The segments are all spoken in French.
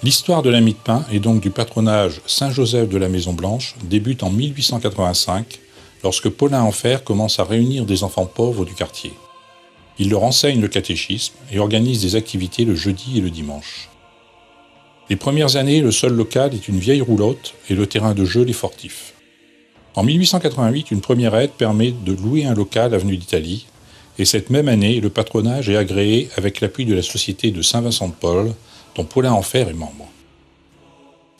L'histoire de la mie de pain et donc du patronage Saint-Joseph de la Maison Blanche débute en 1885, lorsque Paulin Enfer commence à réunir des enfants pauvres du quartier. Il leur enseigne le catéchisme et organise des activités le jeudi et le dimanche. Les premières années, le sol local est une vieille roulotte et le terrain de jeu les fortifs. En 1888, une première aide permet de louer un local avenue d'Italie, et cette même année, le patronage est agréé avec l'appui de la Société de Saint-Vincent-de-Paul, dont Paulin Enfer est membre.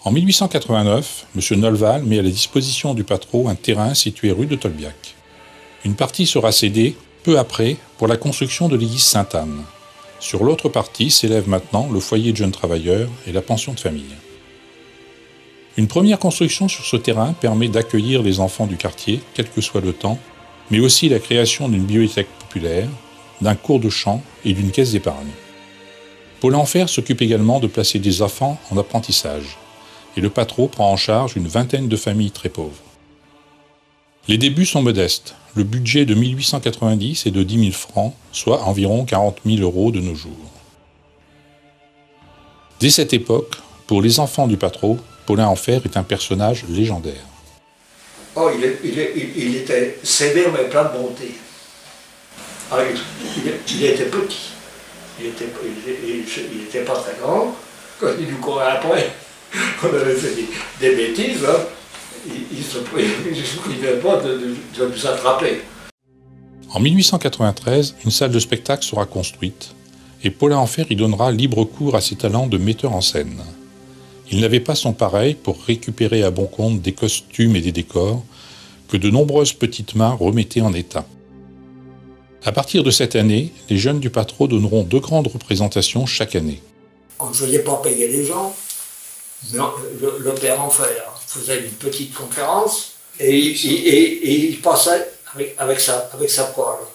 En 1889, M. Nolval met à la disposition du patron un terrain situé rue de Tolbiac. Une partie sera cédée, peu après, pour la construction de l'église Sainte-Anne. Sur l'autre partie s'élève maintenant le foyer de jeunes travailleurs et la pension de famille. Une première construction sur ce terrain permet d'accueillir les enfants du quartier, quel que soit le temps, mais aussi la création d'une bibliothèque populaire, d'un cours de chant et d'une caisse d'épargne. Paulin Enfer s'occupe également de placer des enfants en apprentissage, et le patron prend en charge une vingtaine de familles très pauvres. Les débuts sont modestes. Le budget de 1890 est de 10 000 francs, soit environ 40 000 € de nos jours. Dès cette époque, pour les enfants du patron, Paulin Enfer est un personnage légendaire. Oh, il était sévère mais plein de bonté. Ah, il était petit. Il était pas très grand. Quand il nous courait après, on avait fait des bêtises, hein. Il se privait pas de nous attraper. En 1893, une salle de spectacle sera construite et Paulin Enfer y donnera libre cours à ses talents de metteur en scène. Il n'avait pas son pareil pour récupérer à bon compte des costumes et des décors que de nombreuses petites mains remettaient en état. À partir de cette année, les jeunes du patron donneront 2 grandes représentations chaque année. On ne faisait pas payer les gens, mais le père Enfer faisait une petite conférence et il passait avec sa poêle.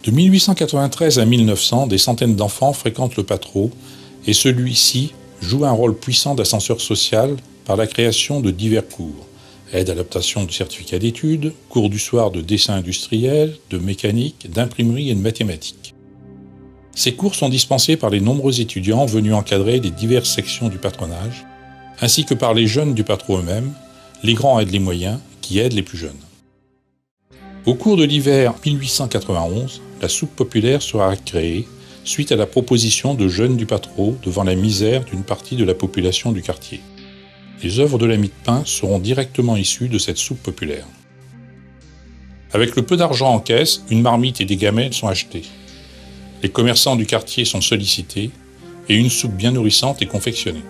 De 1893 à 1900, des centaines d'enfants fréquentent le patron et celui-ci joue un rôle puissant d'ascenseur social par la création de divers cours. Aide à l'obtention du certificat d'études, cours du soir de dessin industriel, de mécanique, d'imprimerie et de mathématiques. Ces cours sont dispensés par les nombreux étudiants venus encadrer les diverses sections du patronage, ainsi que par les jeunes du patron eux-mêmes, les grands aident les moyens, qui aident les plus jeunes. Au cours de l'hiver 1891, la soupe populaire sera créée suite à la proposition de jeunes du patron devant la misère d'une partie de la population du quartier. Les œuvres de la mie de pain seront directement issues de cette soupe populaire. Avec le peu d'argent en caisse, une marmite et des gamelles sont achetées. Les commerçants du quartier sont sollicités et une soupe bien nourrissante est confectionnée.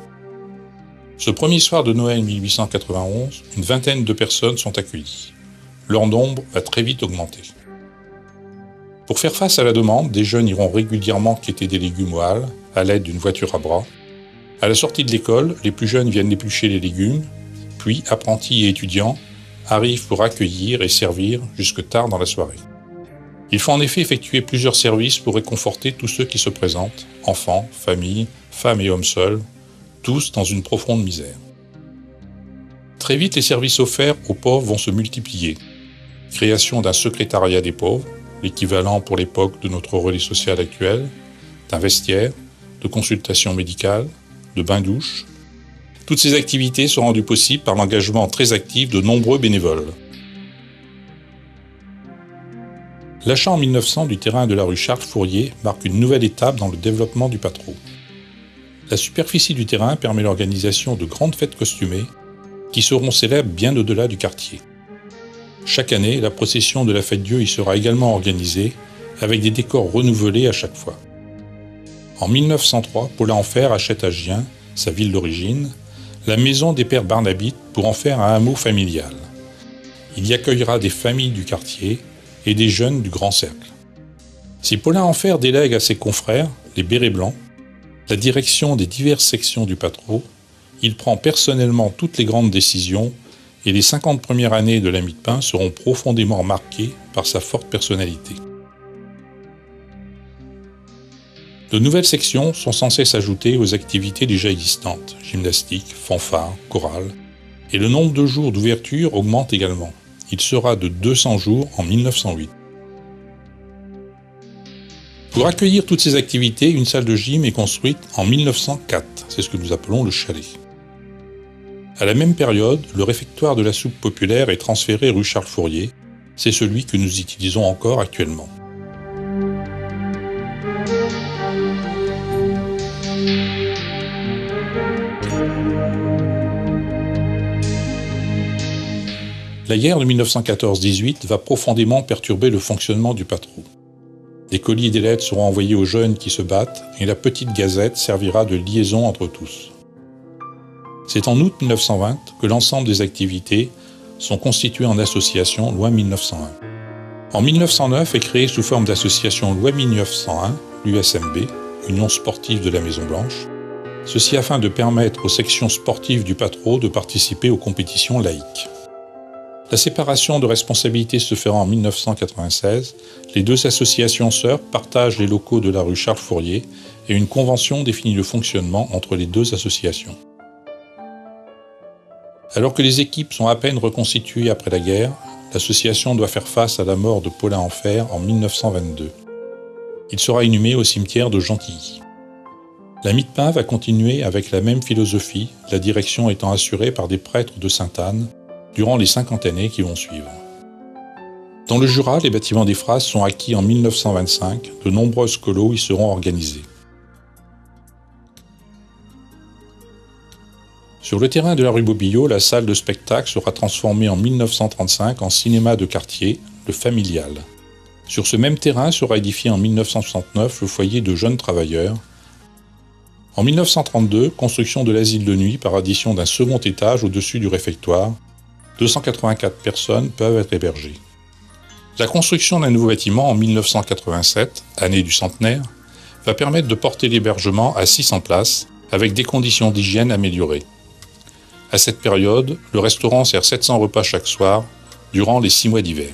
Ce premier soir de Noël 1891, une vingtaine de personnes sont accueillies. Leur nombre va très vite augmenter. Pour faire face à la demande, des jeunes iront régulièrement quêter des légumes aux halles à l'aide d'une voiture à bras. À la sortie de l'école, les plus jeunes viennent éplucher les légumes, puis apprentis et étudiants arrivent pour accueillir et servir jusque tard dans la soirée. Il faut en effet effectuer plusieurs services pour réconforter tous ceux qui se présentent, enfants, familles, femmes et hommes seuls, tous dans une profonde misère. Très vite, les services offerts aux pauvres vont se multiplier. Création d'un secrétariat des pauvres, l'équivalent pour l'époque de notre relais social actuel, d'un vestiaire, de consultations médicales, de bains-douches. Toutes ces activités sont rendues possibles par l'engagement très actif de nombreux bénévoles. L'achat en 1900 du terrain de la rue Charles Fourier marque une nouvelle étape dans le développement du patron. La superficie du terrain permet l'organisation de grandes fêtes costumées qui seront célèbres bien au-delà du quartier. Chaque année, la procession de la Fête-Dieu y sera également organisée avec des décors renouvelés à chaque fois. En 1903, Paulin Enfer achète à Gien, sa ville d'origine, la maison des pères Barnabites pour en faire un hameau familial. Il y accueillera des familles du quartier et des jeunes du grand cercle. Si Paulin Enfer délègue à ses confrères, les bérets blancs, la direction des diverses sections du patron, il prend personnellement toutes les grandes décisions et les 50 premières années de la mie de pain seront profondément marquées par sa forte personnalité. De nouvelles sections sont censées s'ajouter aux activités déjà existantes, gymnastique, fanfare, chorale, et le nombre de jours d'ouverture augmente également. Il sera de 200 jours en 1908. Pour accueillir toutes ces activités, une salle de gym est construite en 1904. C'est ce que nous appelons le chalet. À la même période, le réfectoire de la soupe populaire est transféré rue Charles Fourier. C'est celui que nous utilisons encore actuellement. La guerre de 1914-18 va profondément perturber le fonctionnement du patro. Des colis et des lettres seront envoyés aux jeunes qui se battent et la petite gazette servira de liaison entre tous. C'est en août 1920 que l'ensemble des activités sont constituées en association loi 1901. En 1909 est créée sous forme d'association loi 1901, l'USMB, Union sportive de la Maison Blanche, ceci afin de permettre aux sections sportives du patro de participer aux compétitions laïques. La séparation de responsabilité se fera en 1996. Les deux associations sœurs partagent les locaux de la rue Charles Fourier et une convention définit le fonctionnement entre les deux associations. Alors que les équipes sont à peine reconstituées après la guerre, l'association doit faire face à la mort de Paulin Enfer en 1922. Il sera inhumé au cimetière de Gentilly. La Mie-de-Pain va continuer avec la même philosophie, la direction étant assurée par des prêtres de Sainte-Anne, durant les 50 années qui vont suivre. Dans le Jura, les bâtiments des Phrases sont acquis en 1925, de nombreuses colos y seront organisés. Sur le terrain de la rue Bobillot, la salle de spectacle sera transformée en 1935 en cinéma de quartier, le Familial. Sur ce même terrain sera édifié en 1969 le foyer de jeunes travailleurs. En 1932, construction de l'asile de nuit par addition d'un second étage au-dessus du réfectoire. 284 personnes peuvent être hébergées. La construction d'un nouveau bâtiment en 1987, année du centenaire, va permettre de porter l'hébergement à 600 places, avec des conditions d'hygiène améliorées. À cette période, le restaurant sert 700 repas chaque soir, durant les 6 mois d'hiver.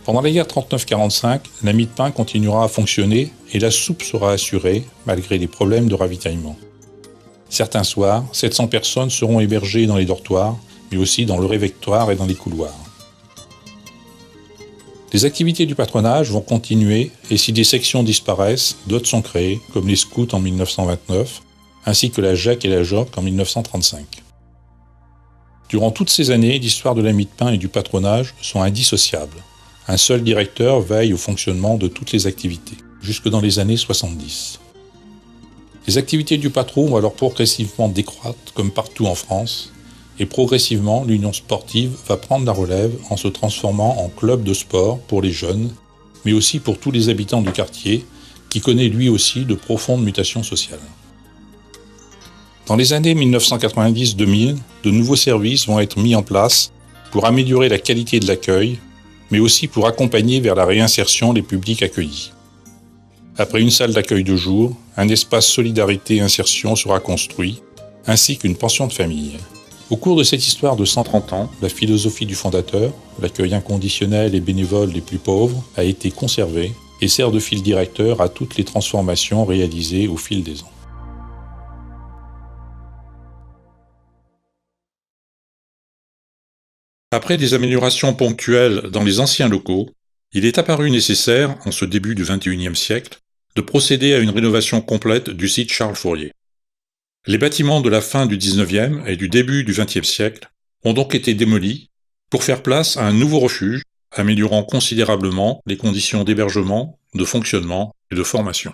Pendant la guerre 39-45, la Mie-de-Pain continuera à fonctionner et la soupe sera assurée, malgré les problèmes de ravitaillement. Certains soirs, 700 personnes seront hébergées dans les dortoirs, mais aussi dans le réfectoire et dans les couloirs. Les activités du patronage vont continuer et si des sections disparaissent, d'autres sont créées, comme les scouts en 1929, ainsi que la JEC et la JOC en 1935. Durant toutes ces années, l'histoire de la Mie-de-Pain et du patronage sont indissociables. Un seul directeur veille au fonctionnement de toutes les activités, jusque dans les années 70. Les activités du patron vont alors progressivement décroître, comme partout en France, et progressivement, l'union sportive va prendre la relève en se transformant en club de sport pour les jeunes, mais aussi pour tous les habitants du quartier, qui connaît lui aussi de profondes mutations sociales. Dans les années 1990-2000, de nouveaux services vont être mis en place pour améliorer la qualité de l'accueil, mais aussi pour accompagner vers la réinsertion les publics accueillis. Après une salle d'accueil de jour, un espace solidarité et insertion sera construit, ainsi qu'une pension de famille. Au cours de cette histoire de 130 ans, la philosophie du fondateur, l'accueil inconditionnel et bénévole des plus pauvres, a été conservée et sert de fil directeur à toutes les transformations réalisées au fil des ans. Après des améliorations ponctuelles dans les anciens locaux, il est apparu nécessaire, en ce début du XXIe siècle, de procéder à une rénovation complète du site Charles Fourier. Les bâtiments de la fin du XIXe et du début du XXe siècle ont donc été démolis pour faire place à un nouveau refuge, améliorant considérablement les conditions d'hébergement, de fonctionnement et de formation.